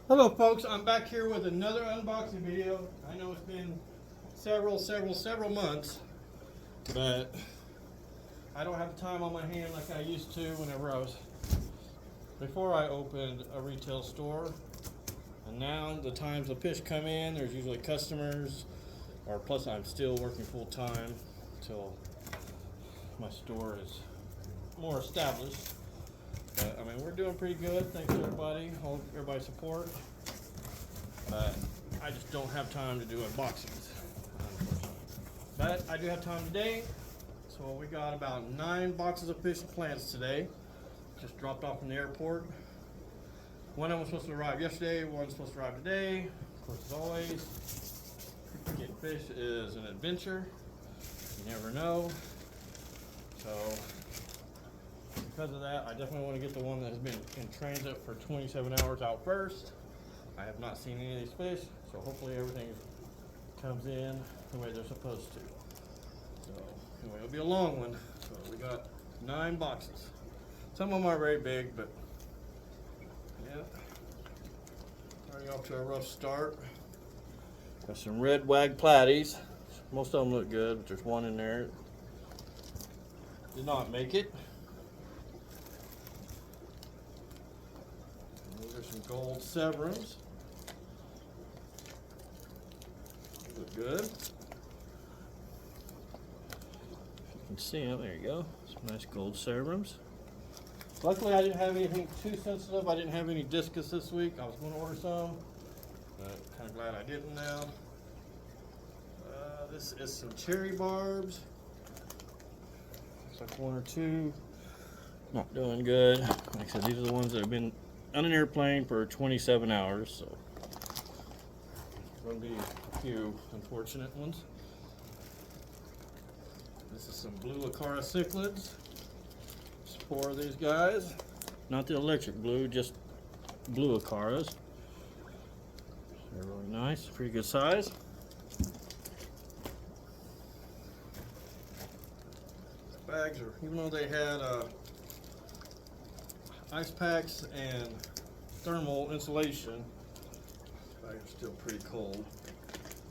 Hello folks, I'm back here with another unboxing video. I know it's been several months, but I don't have the time on my hand like I used to before I opened a retail store. And now the times the fish come in, there's usually customers, or plus I'm still working full time until my store is more established. But I mean, we're doing pretty good. Thanks to everybody, everybody's support. But I just don't have time to do unboxings, unfortunately. But I do have time today. So we got about 9 boxes of fish and plants today. Just dropped off from the airport. One of them was supposed to arrive yesterday, one's supposed to arrive today. Of course, as always, getting fish is an adventure. You never know. So because of that, I definitely want to get the one that has been in transit for 27 hours out first. I have not seen any of these fish, so hopefully everything comes in the way they're supposed to. So anyway, it'll be a long one. So we got 9 boxes. Some of them aren't very big, but yeah. Starting off to a rough start. Got some red wag platies. Most of them look good, but there's one in there that did not make it. These are some gold severums. Look good. If you can see them, there you go. Some nice gold severums. Luckily, I didn't have anything too sensitive. I didn't have any discus this week. I was going to order some, but kind of glad I didn't now. This is some cherry barbs. Looks like 1 or 2. Not doing good. Like I said, these are the ones that have been on an airplane for 27 hours, so there's going to be a few unfortunate ones. This is some blue Cara Cichlids. 4 of these guys. Not the electric blue, just blue Caras. They're really nice, pretty good size. Bags are, even though they had ice packs and thermal insulation, bags are still pretty cold.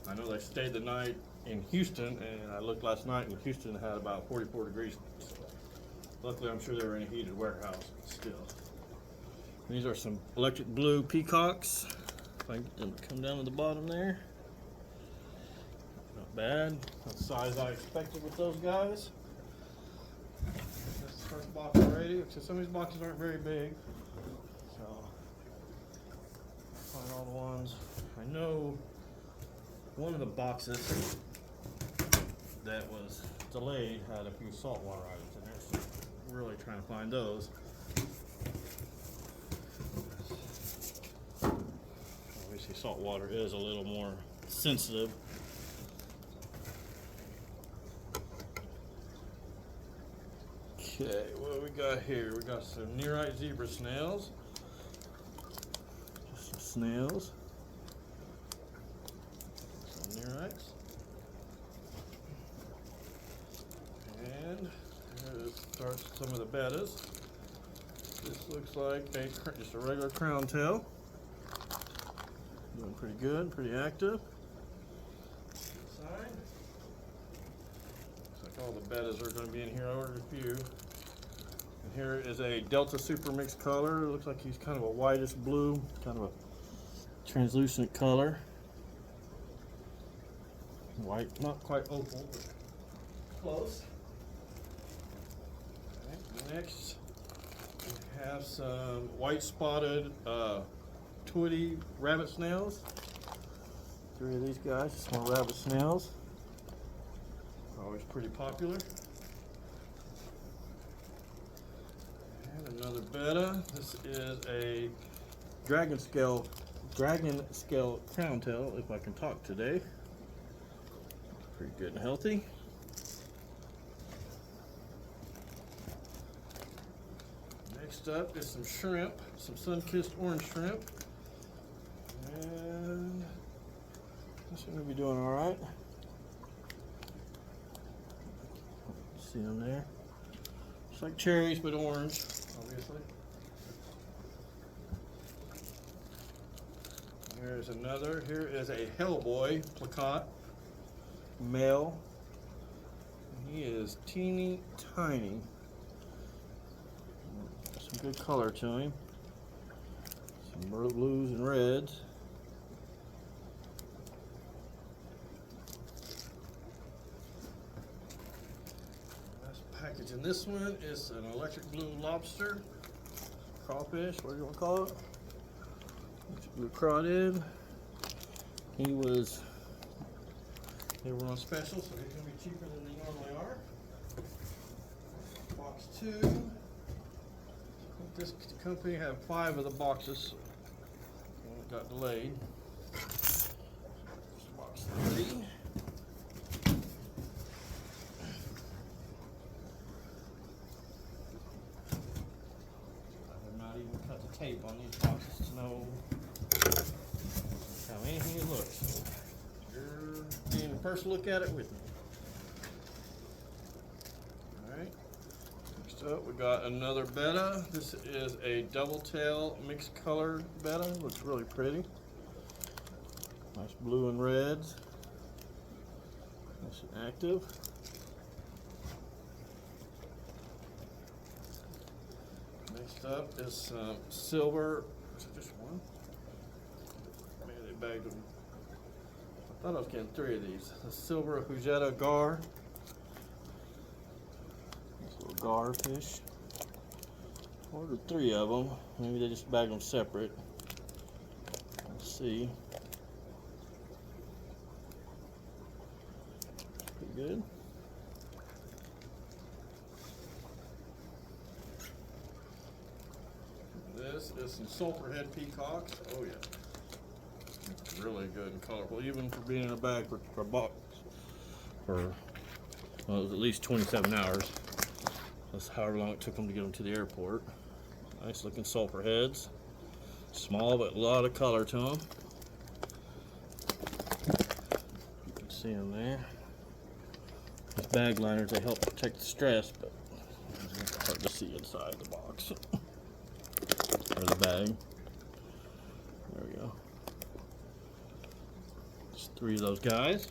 I know they stayed the night in Houston, and I looked last night and Houston had about 44 degrees. So luckily, I'm sure they were in a heated warehouse, but still. These are some electric blue peacocks. If I can get them to come down to the bottom there. Not bad. Not the size I expected with those guys. This is the first box already. Except some of these boxes aren't very big. So, find all the ones. I know one of the boxes that was delayed had a few saltwater items in there. So really trying to find those. Obviously, salt water is a little more sensitive. Okay, what do we got here? We got some nearite zebra snails. Just some snails. Some nearites. And starts some of the bettas. This looks like just a regular crown tail. Doing pretty good, pretty active. Side. Looks like all the bettas are going to be in here. I ordered a few. And here is a Delta Super Mix color. It looks like he's kind of a whitish blue, kind of a translucent color. White, not quite opal, but close. Next, we have some white spotted Twitty rabbit snails. 3 of these guys, just more rabbit snails. Always pretty popular. And another betta. This is a dragon scale crown tail, if I can talk today. Pretty good and healthy. Next up is some shrimp, some sun-kissed orange shrimp. And this is going to be doing all right. See them there? It's like cherries, but orange, obviously. Here's another. Here is a Hellboy Plecot male. He is teeny tiny. Some good color to him. Some blues and reds. Last package in this one is an electric blue lobster, crawfish, what do you want to call it? Electric blue crawdad. They were on special, so he's going to be cheaper than they normally are. Box 2. This company had 5 of the boxes. One got delayed. Box 3. I have not even cut the tape on these boxes to know how anything it looks. You're getting the first look at it with me. Alright. Next up, we got another Betta. This is a double tail mixed color Betta. Looks really pretty. Nice blue and reds. Nice and active. Next up is some silver. Is it just one? Maybe they bagged them. I thought I was getting 3 of these. The silver Hujeta gar. This little gar fish. Ordered 3 of them. Maybe they just bagged them separate. Let's see. Pretty good. This is some sulfur head peacocks. Oh yeah. Really good and colorful, even for being in a bag for a box for, well, it was at least 27 hours. That's however long it took them to get them to the airport. Nice looking sulfur heads. Small, but a lot of color to them. You can see them there. These bag liners, they help protect the stress, but it's hard to see inside the box. Or the bag. There we go. 3 of those guys.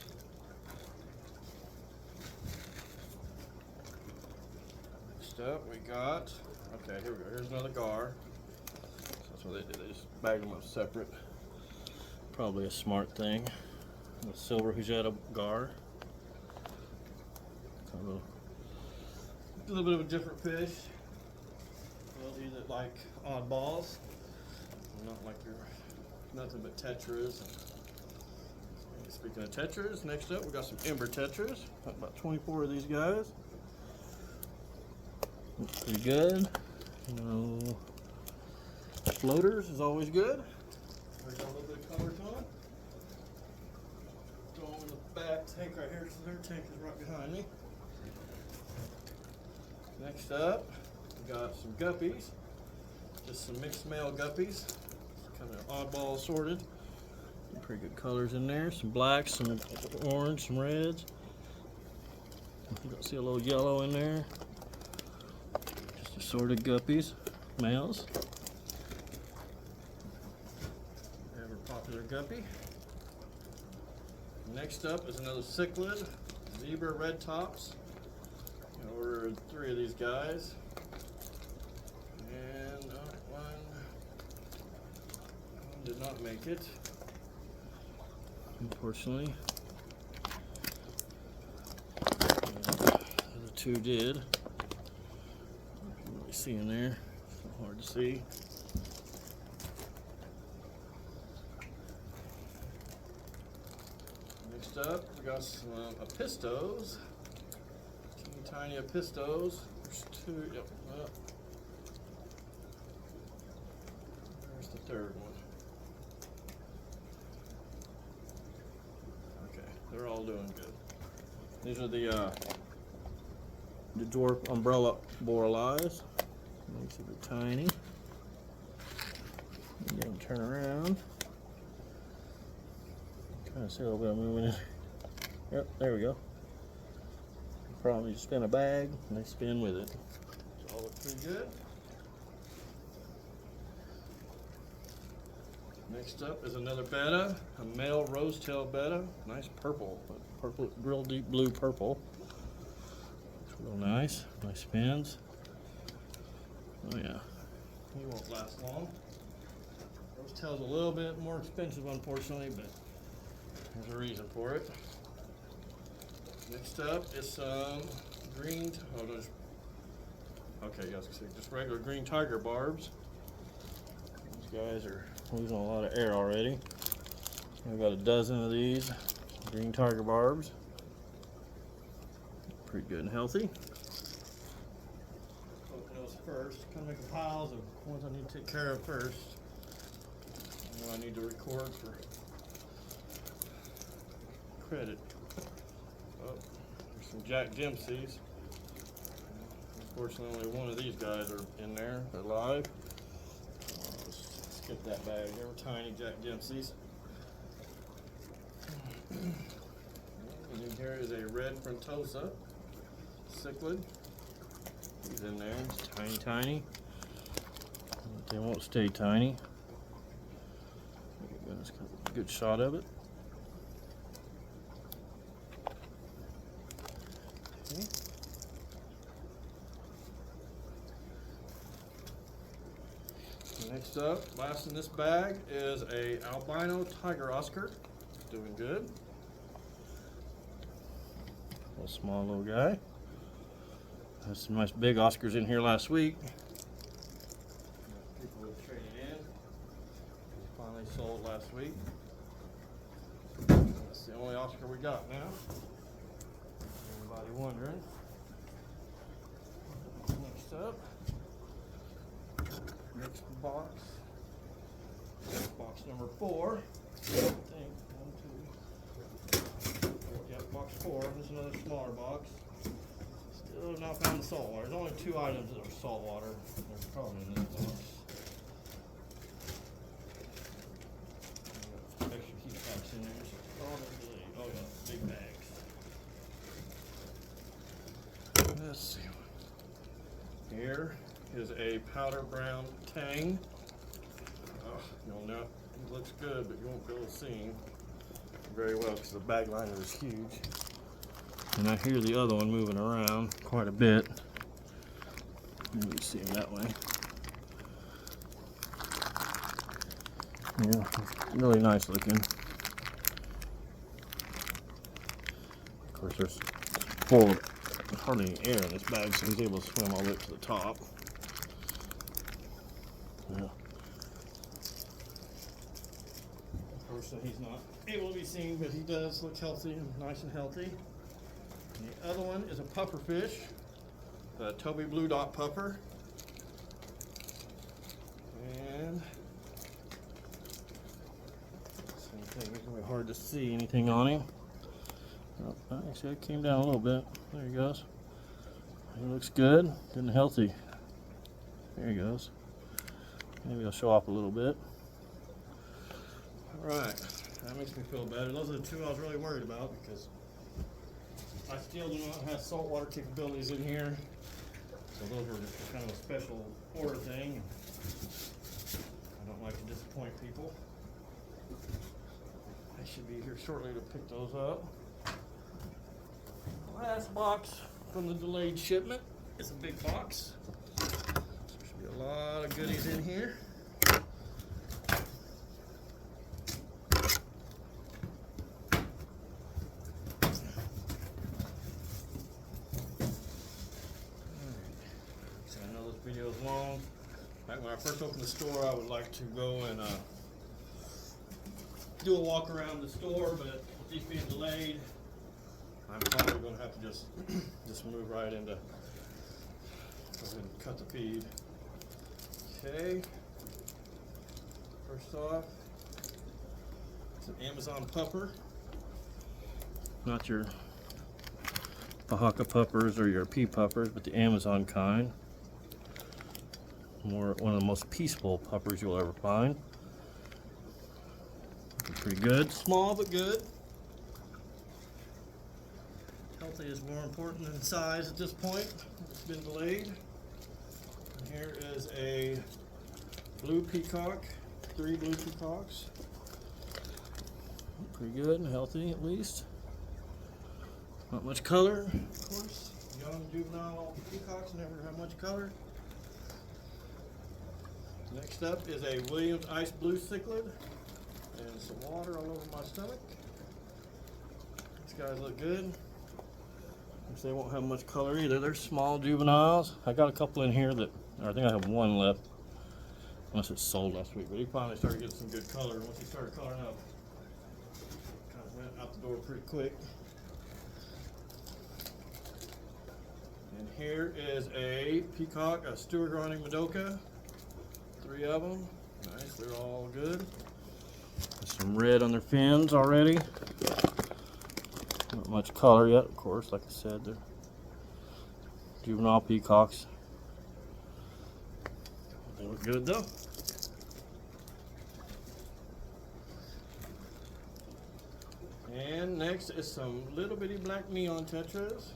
Next up we got, okay, here we go. Here's another gar. So that's what they did. They just bagged them up separate. Probably a smart thing. A silver Hujeta gar. Kind of a little bit of a different fish. Those of you that like oddballs, not like your nothing but Tetras. Speaking of Tetras, next up we got some Ember Tetris. About 24 of these guys. Looks pretty good. Floaters is always good. We got a little bit of color to them. Throw them in the back tank right here, so their tank is right behind me. Next up, we got some Guppies. Just some mixed male Guppies. Kind of oddball assorted. Pretty good colors in there. Some blacks, some orange, some reds. You can see a little yellow in there. Just assorted Guppies, males. Ever popular Guppy. Next up is another Cichlid, zebra red tops. I ordered 3 of these guys. And one did not make it. Unfortunately, the other 2 did. You can really see in there. It's hard to see. Next up, we got some Apistos. Teeny tiny Apistos. There's 2. Yep. There's the 3rd one. They're all doing good. These are the dwarf umbrella borrelias. Makes it tiny. Get them turn around. Trying to see a little bit of movement in. Yep, there we go. Probably spin a bag and they spin with it. It's all look pretty good. Next up is another Betta, a male rose-tailed Betta. Nice purple, purple, real deep blue purple. It's real nice. Nice spins. Oh yeah, he won't last long. Rose-tail's a little bit more expensive, unfortunately, but there's a reason for it. Next up is some green. Okay, yes, just regular green tiger barbs. These guys are losing a lot of air already. I've got a dozen of these green tiger barbs. Pretty good and healthy. Open those first. Kind of make piles of ones I need to take care of first. I know I need to record for credit. Oh, there's some Jack Dempseys. Unfortunately, only one of these guys are in there alive. Let's skip that bag. They were tiny Jack Dempseys. And in here is a red Frontosa Cichlid. He's in there. It's tiny, tiny. But they won't stay tiny. Let's get a good shot of it. Okay. Next up, last in this bag is a albino tiger Oscar. Doing good. A small little guy. Had some nice big Oscars in here last week. People have traded in. Finally sold last week. That's the only Oscar we got now. Anybody wondering? Next up. Next box. Box number 4. I think. 1, 2. Yeah, box 4. This is another smaller box. Still not found the salt water. There's only 2 items that are salt water. There's probably in this box. Extra heat packs in there. So probably, oh yeah, big bags. Let's see. Here is a powder brown tang. Oh, you'll know it looks good, but you won't be able to see him very well because the bag liner is huge. And I hear the other one moving around quite a bit. You can see him that way. Yeah, really nice looking. Of course, there's full of hardly any air in this bag, so he's able to swim all the way up to the top. Yeah. Unfortunately, he's not able to be seen, but he does look healthy and nice and healthy. And the other one is a puffer fish, the Toby Blue Dot puffer. And same thing, it's really hard to see anything on him. Oh, actually, it came down a little bit. There he goes. He looks good and healthy. There he goes. Maybe he'll show off a little bit. Alright, that makes me feel better. Those are the 2 I was really worried about because I still do not have saltwater capabilities in here. So those were just kind of a special order thing. I don't like to disappoint people. I should be here shortly to pick those up. Last box from the delayed shipment. It's a big box. There should be a lot of goodies in here. So I know this video is long. Back when I first opened the store, I would like to go and do a walk around the store, but with these being delayed, I'm probably going to have to just move right into, go ahead and cut the feed. Okay. First off, it's an Amazon pupper. Not your Oaxaca puppers or your pea puppers, but the Amazon kind. One of the most peaceful puppers you'll ever find. Pretty good. Small but good. Healthy is more important than size at this point. It's been delayed. And here is a blue peacock. 3 blue peacocks. Pretty good and healthy at least. Not much color, of course. Young juvenile peacocks never have much color. Next up is a Williams Ice Blue Cichlid and some water all over my stomach. These guys look good. They won't have much color either. They're small juveniles. I got a couple in here that, or I think I have one left, unless it's sold last week. But he finally started getting some good color. Once he started coloring up, kind of went out the door pretty quick. And here is a peacock, a Stewart Running Madoka. 3 of them. Nice, they're all good. There's some red on their fins already. Not much color yet, of course, like I said, they're juvenile peacocks. They look good though. And next is some little bitty black neon tetras.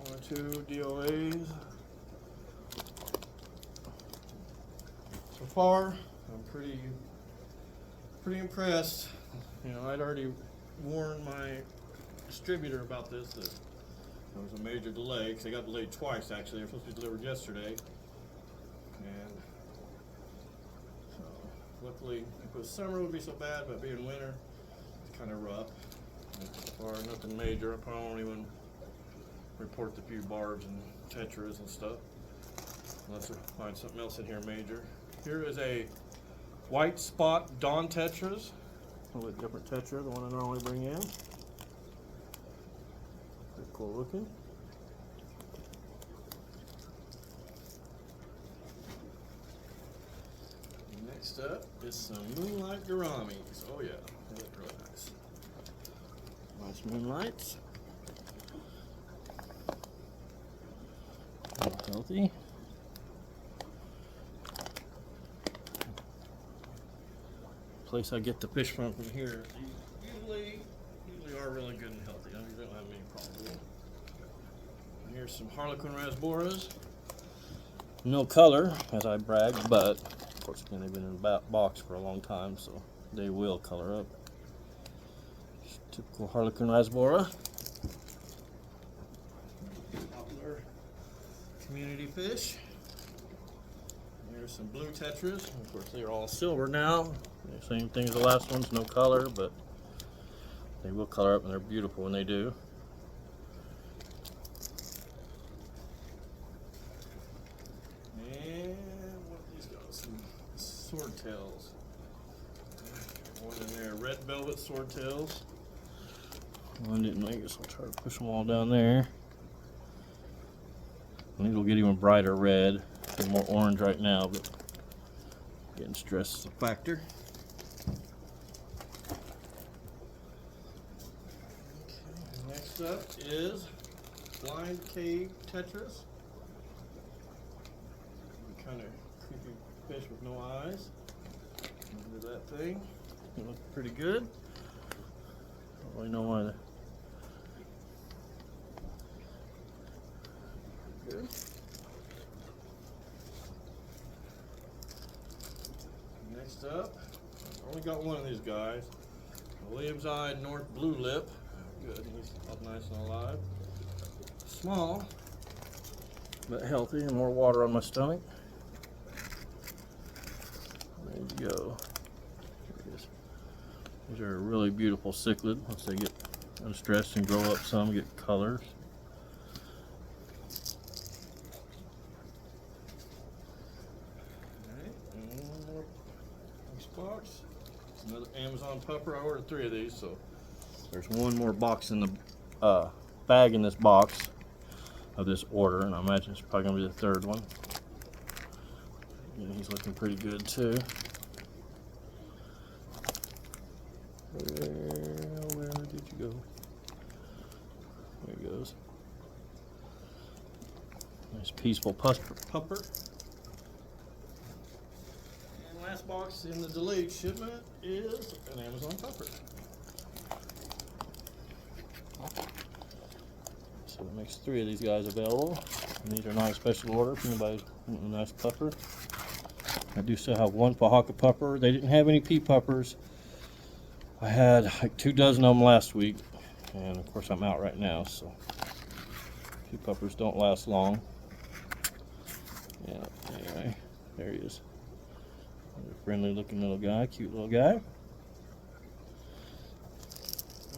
1 or 2 DOAs. So far, I'm pretty impressed. You know, I'd already warned my distributor about this, that there was a major delay, because they got delayed twice actually. They were supposed to be delivered yesterday. And so, luckily, if it was summer it would be so bad, but being winter, it's kind of rough. And so far, nothing major. I probably won't even report the few barbs and tetras and stuff, unless I find something else in here major. Here is a white spot Dawn Tetras. A little bit different tetra, the one I normally bring in. Pretty cool looking. Next up is some Moonlight Gouramis. Oh yeah, they look really nice. Nice moonlights. Healthy. Place I get the fish from here. Usually are really good and healthy. I don't have any problem with them. Here's some Harlequin rasboras. No color, as I bragged, but of course again they've been in the box for a long time, so they will color up. Just typical Harlequin rasbora. Popular community fish. Here's some blue tetras. Of course, they're all silver now. Same thing as the last ones, no color, but they will color up and they're beautiful when they do. And what have these got? Some swordtails. One in there, red velvet swordtails. One didn't make it, so I'll try to push them all down there. And these will get even brighter red. They're more orange right now, but getting stress is a factor. Okay, next up is Blind Cave Tetras. Kind of creepy fish with no eyes. Look at that thing. It looks pretty good. Don't really know why they're good. Next up, I only got one of these guys. Williams Eye North Blue Lip. Good, he's up nice and alive. Small, but healthy, and more water on my stomach. There you go. There it is. These are a really beautiful cichlid. Once they get unstressed and grow up some, get colors. Box. Another Amazon pupper. I ordered 3 of these, so there's one more box in the bag in this box of this order, and I imagine it's probably going to be the 3rd one. And he's looking pretty good too. Where did you go? There he goes. Nice peaceful pupper. Last box in the delayed shipment is an Amazon pupper. So it makes 3 of these guys available. And these are not a special order if anybody's wanting a nice pupper. I do still have one Pahaka pupper. They didn't have any pea puppers. I had like 2 dozen of them last week, and of course I'm out right now, so pea puppers don't last long. Yeah, anyway, there he is. A friendly looking little guy, cute little guy.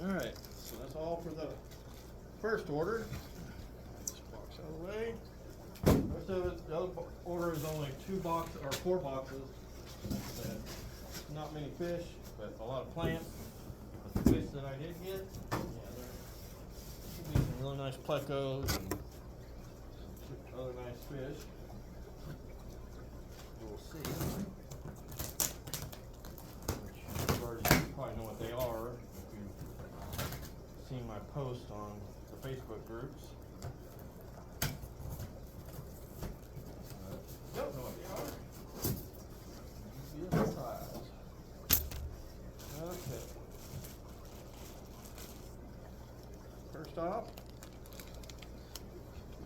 Alright, so that's all for the first order. This box out of the way. Most of it, the other order is only 2 boxes or 4 boxes. Not many fish, but a lot of plants. But the fish that I did get, yeah, there should be some really nice plecos and other nice fish. We'll see. Which birds, you probably know what they are if you've seen my post on the Facebook groups. Don't know what they are. Beautiful size. Okay. First off,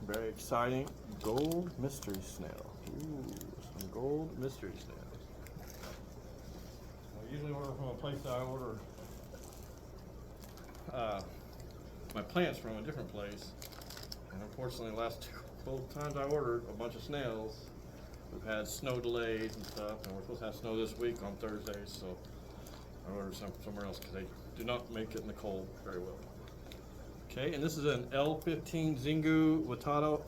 very exciting gold mystery snail. Ooh, some gold mystery snails. I usually order from a place that I order my plants from a different place. And unfortunately, both times I ordered a bunch of snails, we've had snow delays and stuff, and we're supposed to have snow this week on Thursday, so I ordered some somewhere else because they do not make it in the cold very well. Okay, and this is an L15 Zingu Watado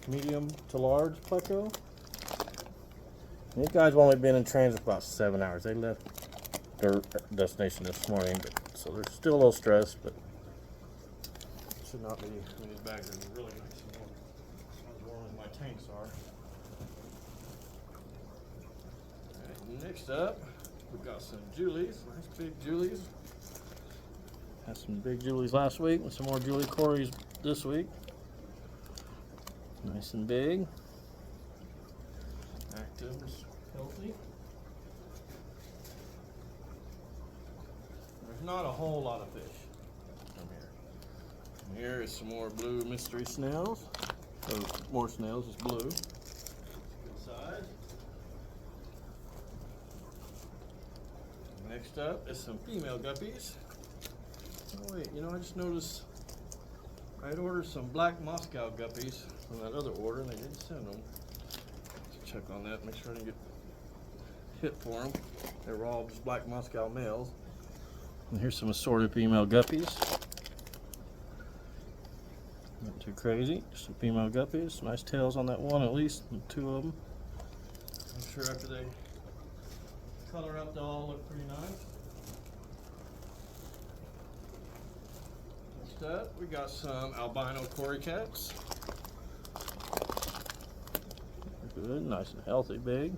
medium to large Pleco. These guys have only been in transit for about 7 hours. They left their destination this morning, so they're still a little stressed, but should not be. I mean, these bags are really nice and warm. Not as warm as my tanks are. Alright, next up, we've got some Julies, nice big Julies. Had some big Julies last week and some more Julie Quarries this week. Nice and big. Active, healthy. There's not a whole lot of fish from here. And here is some more blue mystery snails. Or more snails, it's blue. Good size. Next up is some female guppies. Oh wait, you know, I just noticed I had ordered some black Moscow guppies from that other order, and they didn't send them. Let's check on that, make sure I didn't get hit for them. They were all just black Moscow males. And here's some assorted female guppies. Not too crazy, just some female guppies. Some nice tails on that one at least, and 2 of them. I'm sure after they color up, they'll all look pretty nice. Up, we got some albino cory cats. Good, nice and healthy, big.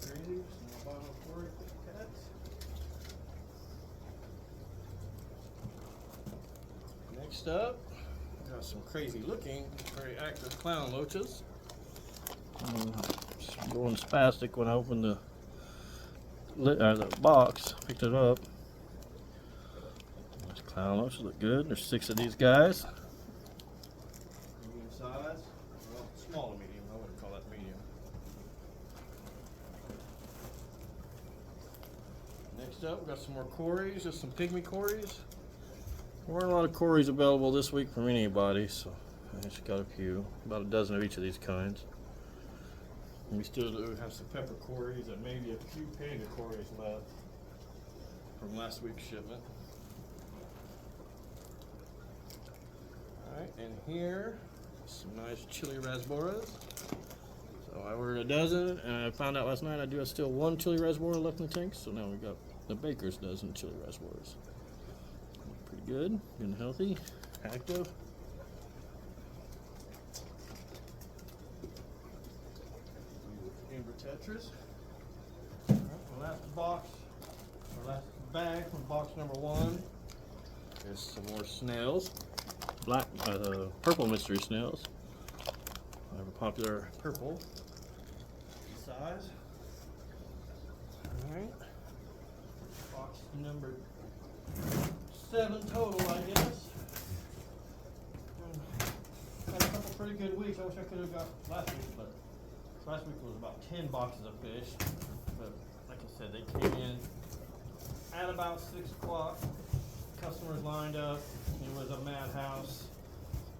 Crazy, some albino cory cats. Next up, we got some crazy looking, very active clown loaches. Going spastic when I opened the box, picked it up. Clown loaches look good. There's 6 of these guys. Medium size. Well, small to medium. I wouldn't call that medium. Next up, we've got some more Quarries. Just some Pygmy Quarries. There weren't a lot of Quarries available this week from anybody, so I just got a few. About a dozen of each of these kinds. And we still do have some pepper Quarries and maybe a few panda Quarries left from last week's shipment. Alright, and here, some nice chili rasboras. So I ordered a dozen, and I found out last night I do have still 1 chili rasbora left in the tank, so now we got the baker's dozen chili rasboras. Pretty good, good and healthy, active. Ember Tetris. Alright, the last box, or last bag from box number 1 is some more snails. Black, purple mystery snails. I have a popular purple size. Alright. Box number 7 total, I guess. Had a couple pretty good weeks. weeks. I wish I could have got last week, but last week was about 10 boxes of fish. But like I said, they came in at about 6 o'clock. Customers lined up. It was a madhouse.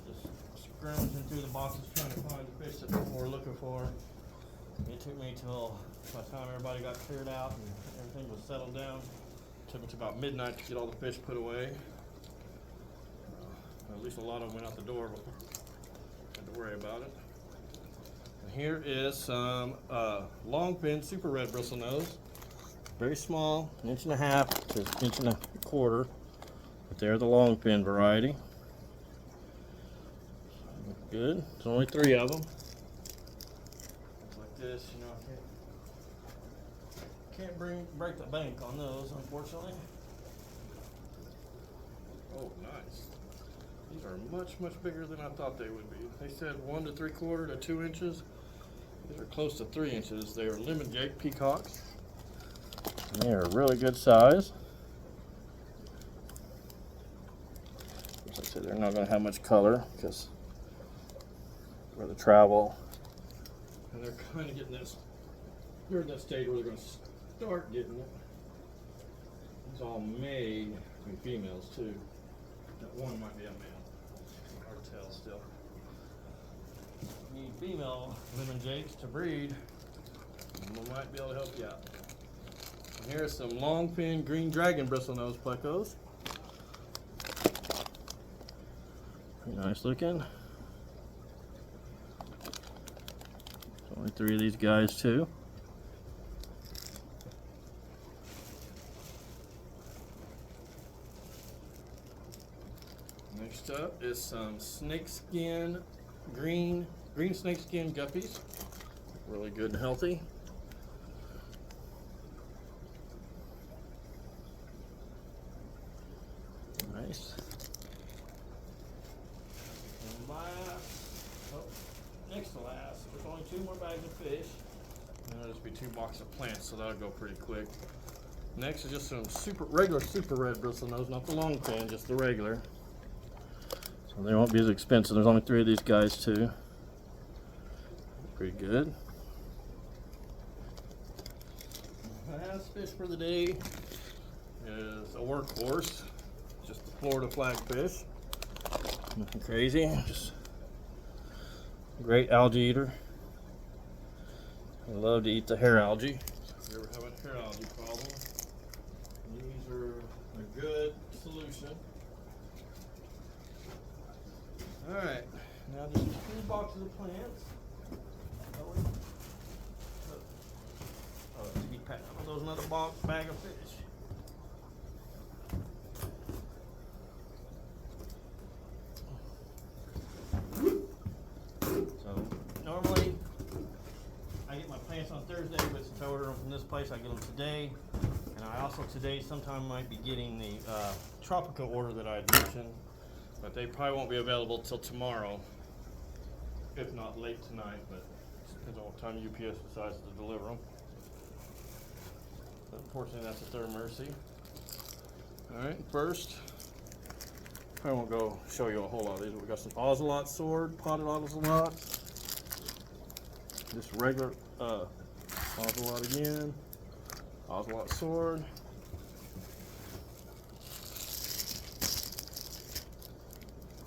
Just scrounging through the boxes trying to find the fish that people were looking for. It took me till by the time everybody got cleared out and everything was settled down. It took me to about midnight to get all the fish put away. At least a lot of them went out the door, but I had to worry about it. And here is some long fin super red bristlenose. Very small, 1.5 inches to 1.25 inches. But they're the long fin variety. Good. There's only 3 of them. Like this, you know, I can't break the bank on those, unfortunately. Oh, nice. These are much bigger than I thought they would be. They said 1 3/4 to 2 inches. These are close to 3 inches. They are lemon jake peacocks. And they are really good size. As I said, they're not going to have much color because for the travel. And they're kind of getting this. They're in that stage where they're going to start getting it. It's all made from females too. That one might be a male. Hard to tell still. You need female lemon jakes to breed. And we might be able to help you out. And here's some long fin green dragon bristlenose plecos. Pretty nice looking. There's only 3 of these guys too. Next up is some snakeskin, green snakeskin guppies. Really good and healthy. Nice. And next to last, there's only 2 more bags of fish. And there'll just be 2 boxes of plants, so that'll go pretty quick. Next is just some regular super red bristlenose, not the long fin, just the regular. So they won't be as expensive. There's only 3 of these guys too. Pretty good. Last fish for the day is a workhorse. Just the Florida flagfish. Nothing crazy. Just great algae eater. I love to eat the hair algae. If you ever have a hair algae problem, these are a good solution. Alright, now just 2 boxes of plants. There's another bag of fish. So normally I get my plants on Thursday, but since I order them from this place, I get them today. And I also today sometime might be getting the Tropica order that I had mentioned, but they probably won't be available till tomorrow, if not late tonight, but it depends on what time UPS decides to deliver them. But unfortunately, that's at their mercy. Alright, first, I won't go show you a whole lot of these. We got some ocelot sword, potted ocelot. Just regular ocelot again. Ocelot sword.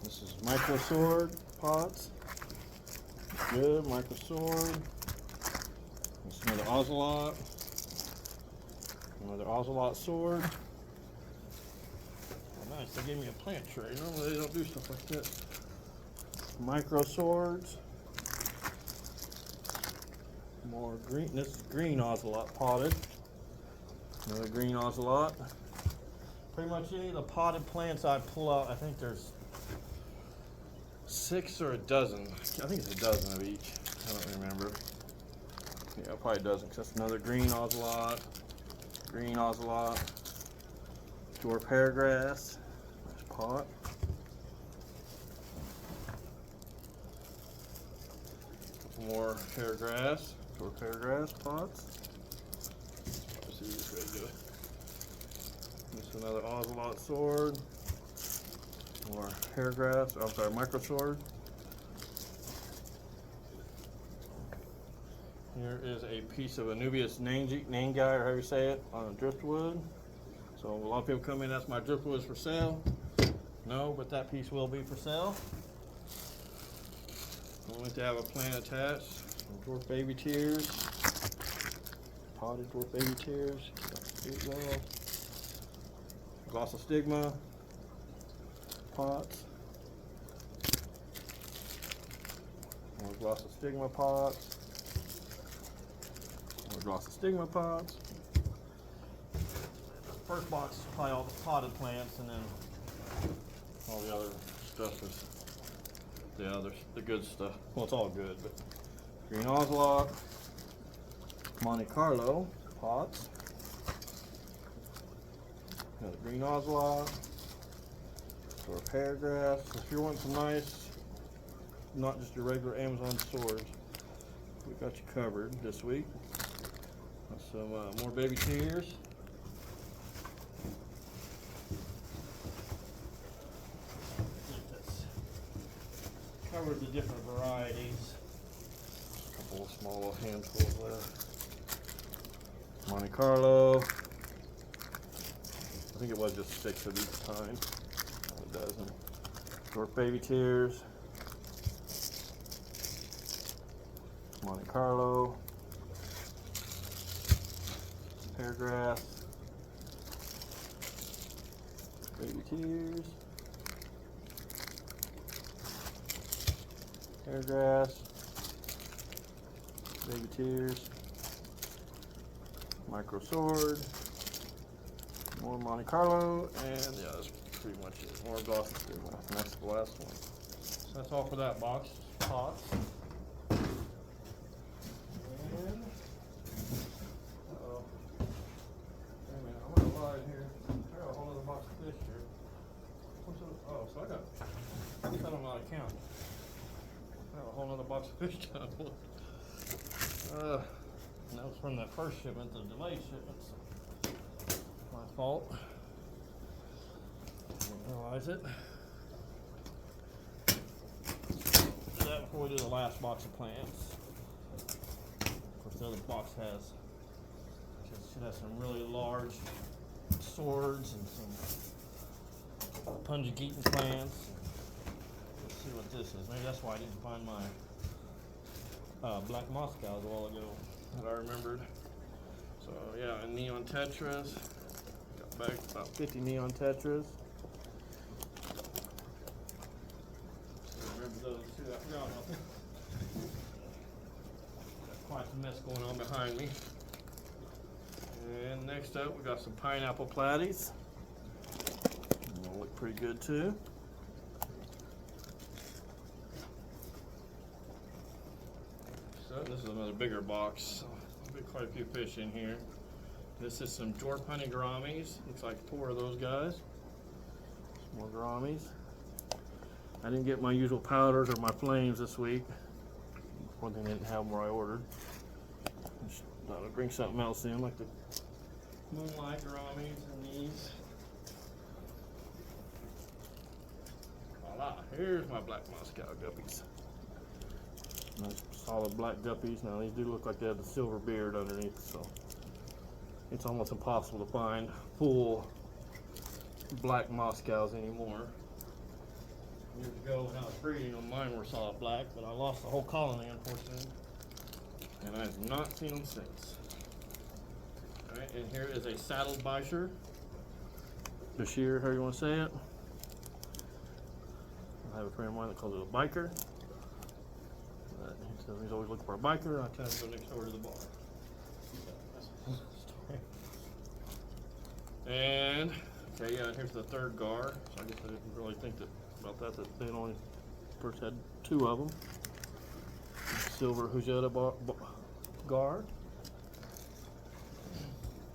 This is micro sword pots. Good, micro sword. This is another ocelot. Another ocelot sword. Oh, nice, they gave me a plant tray. Normally they don't do stuff like this. Micro swords. More green. This is green ocelot potted. Another green ocelot. Pretty much any of the potted plants I pull out, I think there's 6 or a dozen. I think it's a dozen of each. I don't remember. Yeah, probably a dozen, because that's another green ocelot. Green ocelot. Dwarf hairgrass. Nice pot. Couple more hairgrass. Dwarf hairgrass pots. Let's see which way to do it. This is another ocelot sword. More hairgrass. I'm sorry, micro sword. Here is a piece of Anubias nangai, or however you say it, on driftwood. So a lot of people come in and ask, my driftwood is for sale. No, but that piece will be for sale. I want to have a plant attached. Some dwarf baby tears. Potted dwarf baby tears. Glossostigma pots. More Glossostigma pots. More Glossostigma pots. First box is probably all the potted plants, and then all the other stuff is the good stuff. Well, it's all good, but green ocelot, Monte Carlo pots. Got a green ocelot, or paragraphs. If you're wanting some nice, not just your regular Amazon swords, we got you covered this week. Got some more baby tears. Covered the different varieties. A couple of small handfuls left. Monte Carlo. I think it was just 6 of each time. A dozen. Dwarf baby tears. Monte Carlo. Paragraphs. Baby tears. Paragraphs. Baby tears. Micro sword. More Monte Carlo, and yeah, that's pretty much it. More Glossostigma, and that's the last one. So that's all for that box. Pots. And wait a minute, I'm gonna lie here. I got a whole other box of fish here. Oh, so I don't know how to count. I got a whole other box of fish down. And that was from that first shipment, the delayed shipment. So my fault. Didn't realize it. Do that before we do the last box of plants. Of course, the other box should have some really large swords and some Punjageetan plants. Let's see what this is. Maybe that's why I didn't find my black Moscows a while ago that I remembered. So yeah, and neon Tetras. Got back about 50 neon Tetras. So remember those too. I forgot about them. Got quite a mess going on behind me. And next up, we got some pineapple Platies. They'll look pretty good too. This is another bigger box. There'll be quite a few fish in here. This is some dwarf honey gouramis. Looks like 4 of those guys. Some more gouramis. I didn't get my usual powders or my flames this week. One thing I didn't have where I ordered. Just thought I'd bring something else in, like the Moonlight Gouramis and these. Voila! Here's my black Moscow Guppies. Nice solid black Guppies. Now these do look like they have the silver beard underneath, so it's almost impossible to find full black Moscows anymore. Years ago when I was breeding them, mine were solid black, but I lost the whole colony unfortunately, and I have not seen them since. Alright, and here is a saddled Bashir. Bashir, however you want to say it. I have a friend of mine that calls it a biker. So he's always looking for a biker, and I tell him to go next door to the bar. And, okay, yeah, and here's the third gar. So I guess I didn't really think about that they only first had 2 of them. Silver Hujeta gar.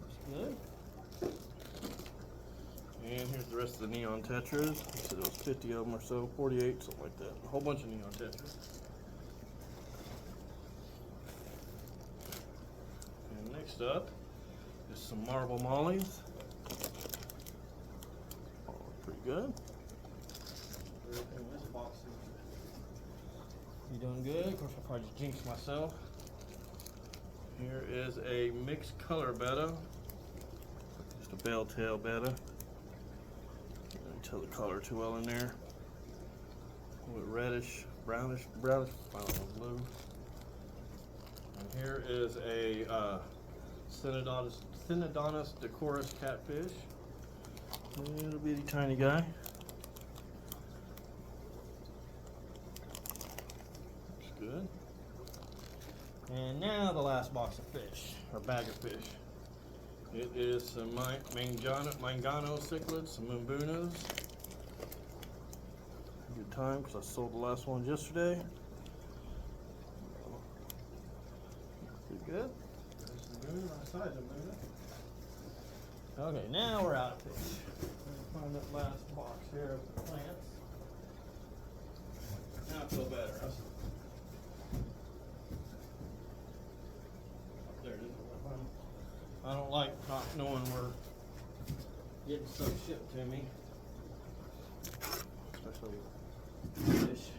That's good. And here's the rest of the neon Tetras. So there was 50 of them or so, 48, something like that. A whole bunch of neon Tetras. Next up is some marble Mollies. Oh, pretty good. Everything in this box is doing good. Of course, I'll probably just jinx myself. Here is a mixed color Betta. Just a bell tail Betta. Can't tell the color too well in there. With reddish, brownish, I don't know, blue. And here is a Synodontis decorus catfish. Little bitty tiny guy. Looks good. And now the last box of fish, or bag of fish. It is some Mangano Cichlids, some Ambulas. Good time because I sold the last one yesterday. Pretty good. There's the moon, right side of the moon. Okay, now we're out of fish. Let me find that last box here of plants. Now I feel better. There it is. I don't like not knowing we're getting stuff shipped to me. Especially fish.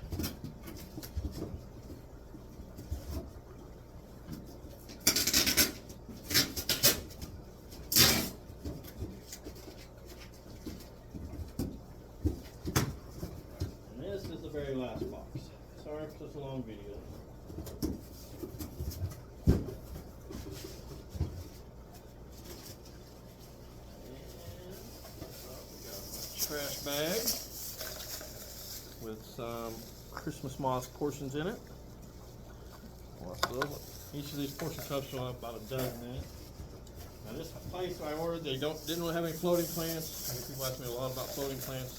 And this is the very last box. Sorry for such a long video. Trash bag with some Christmas moth portions in it. Each of these portion cups will have about a dozen in it. Now this place I ordered, they didn't really have any floating plants. I mean, people ask me a lot about floating plants,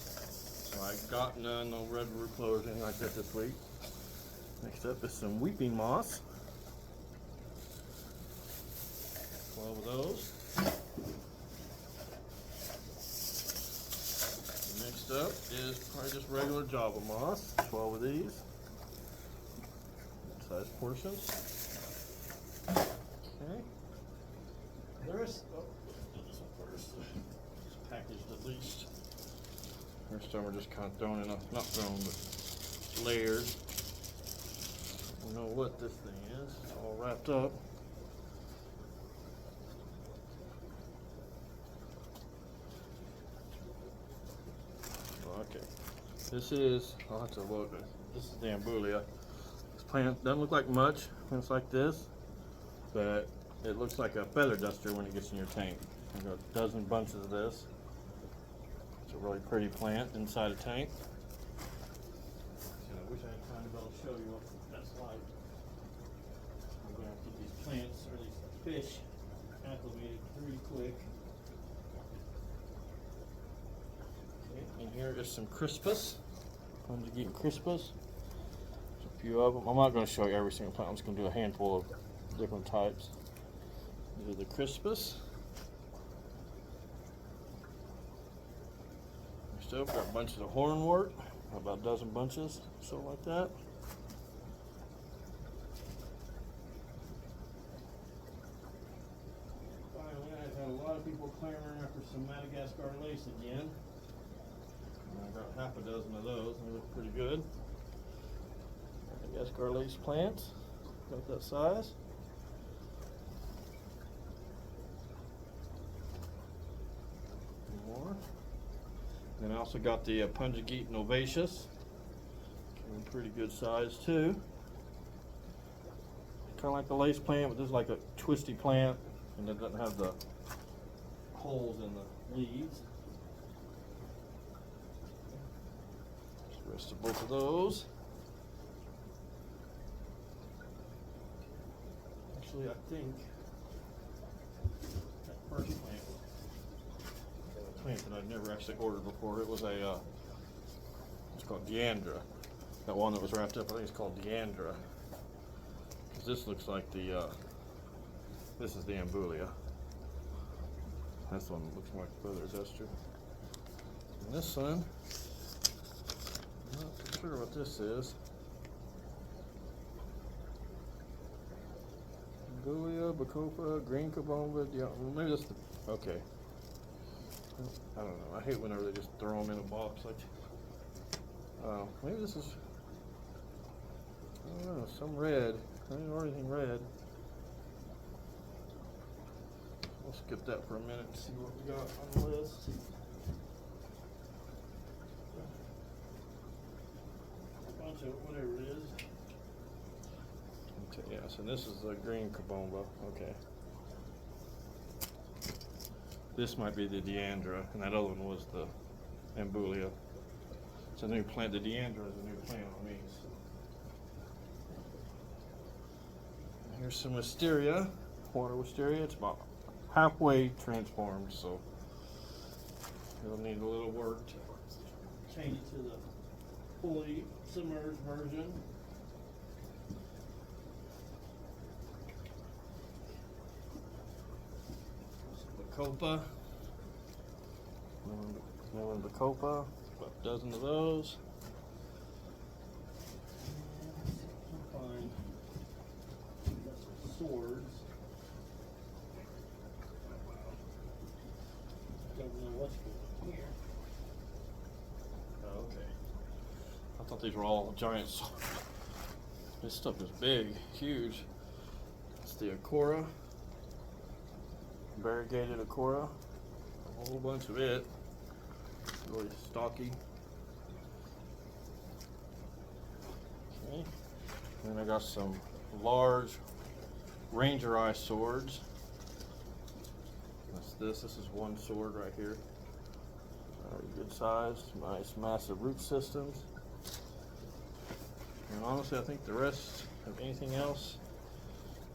so I got none, no red root clovers, anything like that this week. Next up is some weeping moths. 12 of those. Next up is probably just regular Java moss, 12 of these, size portions. Okay. There's, oh, let's do this one first. It's packaged at least. The rest of them are just kind of thrown in a, not thrown, but layered. I don't know what this thing is. It's all wrapped up. Okay, this is, I'll have to look, this is the Ambula. This plant doesn't look like much when it's like this, but it looks like a feather duster when it gets in your tank. I've got a dozen bunches of this. It's a really pretty plant inside a tank. So I wish I had time to be able to show you what that's like. I'm going to have to get these plants, or these fish, acclimated pretty quick. And here is some Crispus. I'm just getting Crispus. There's a few of them. I'm not going to show you every single plant. I'm just going to do a handful of different types. These are the Crispus. Next up, got bunches of hornwort. About a dozen bunches, something like that. Finally, I've had a lot of people clamoring after some Madagascar lace again. I got half a dozen of those, and they look pretty good. Madagascar lace plants, about that size. More. Then I also got the Punjageet novaceous, pretty good size too. Kind of like the lace plant, but this is like a twisty plant, and it doesn't have the holes in the leaves. Rest of both of those. Actually, I think that first plant was a plant that I'd never actually ordered before. It was a, it's called Deandra. That one that was wrapped up, I think it's called Deandra. This looks like the, this is the Ambula. That's the one that looks like feather duster. And this one, I'm not sure what this is. Anguilla, Bacopa, Green Cabomba, yeah, well, maybe that's the, okay. I don't know, I hate whenever they just throw them in a box like, maybe this is, I don't know, some red. I didn't know anything red. We'll skip that for a minute and see what we got on the list. A bunch of whatever it is. Okay, yes, and this is the green kabomba. Okay. This might be the Deandra, and that other one was the Ambula. It's a new plant. The Deandra is a new plant on me. So. Here's some Wisteria, water Wisteria. It's about halfway transformed, so it'll need a little work to change it to the fully submerged version. Copa, new one Copa, about a dozen of those. Fine. Got some swords. Don't know what's going on here. Oh, okay. I thought these were all giant swords. This stuff is big, huge. It's the Cara. Variegated Aquara, a whole bunch of it. It's really stocky. Okay, then I got some large Ranger Eye swords. That's this. This is one sword right here. Good size, nice, massive root systems. And honestly, I think the rest of anything else.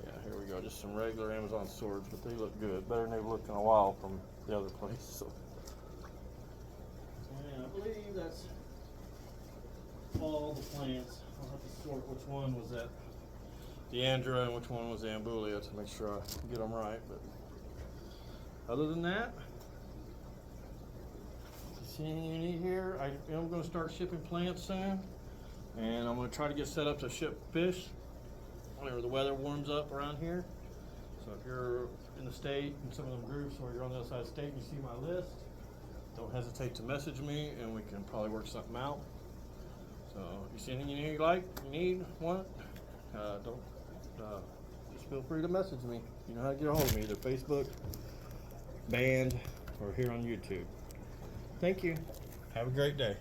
Yeah, here we go. Just some regular Amazon swords, but they look good. Better than they've looked in a while from the other place. So, and I believe that's all the plants. I'll have to sort which one was that Deandra and which one was the Ambula to make sure I get them right. But other than that, see anything you need here? I am going to start shipping plants soon, and I'm going to try to get set up to ship fish whenever the weather warms up around here. So if you're in the state in some of them groups, or you're on the other side of the state and you see my list, don't hesitate to message me and we can probably work something out. So if you see anything you need, want, just feel free to message me. You know how to get a hold of me, either Facebook, Band, or here on YouTube. Thank you. Have a great day.